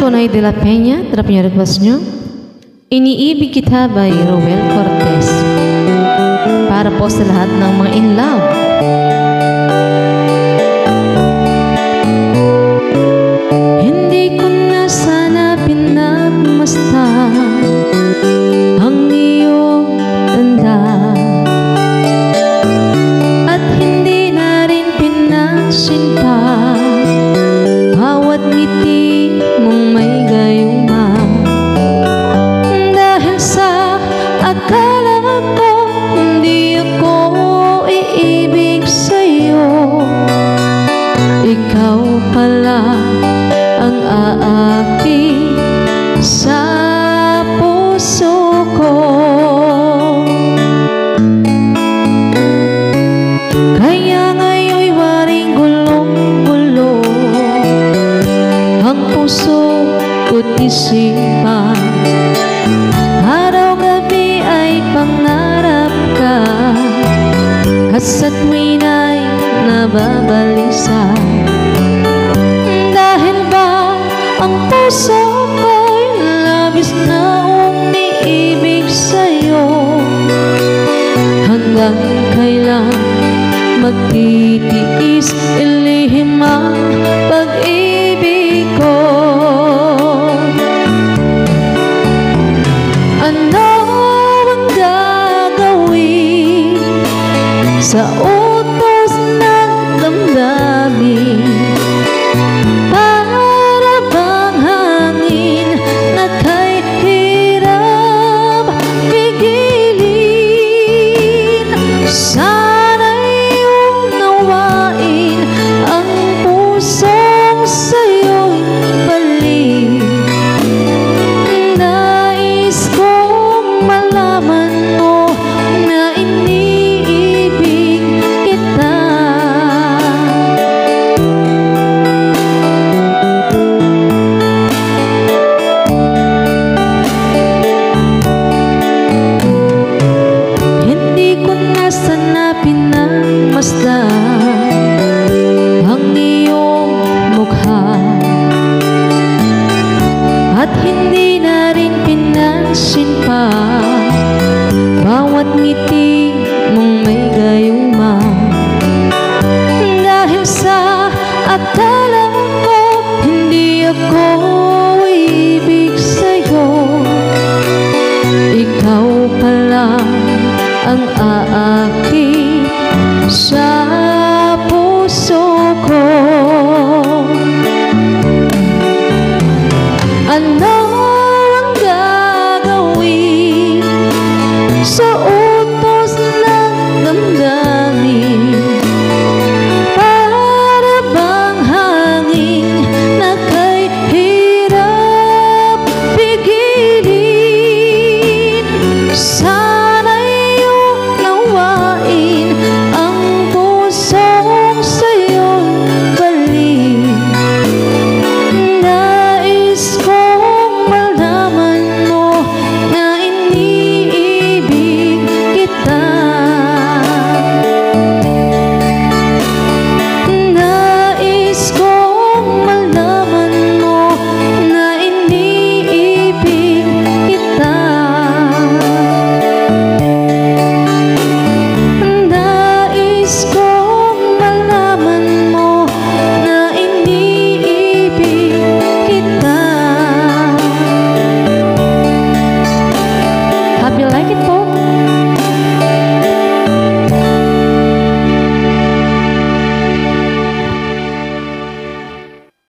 Tonay de la Peña, drop niyo request nyo. Iniibig Kita by Roel Cortez. Para po sa lahat ng mga in love. Hindi ko na sana pinagmasdan ang iyong tanda, at hindi na rin pinansin pa bawat ngiti mong may gayuma. Dahil sa akala ko hindi ako iibig sa'yo, ikaw pala ang aaki sa puso ko. Kaya ngayon'y waring gulong-gulo ang puso ko't isipan. Araw-gabi ay pangarap ka, at sa tuwin ay nababalisa. Dahil ba ang puso ko'y labis na umiibig sa'yo, hanggang kailan magtitiis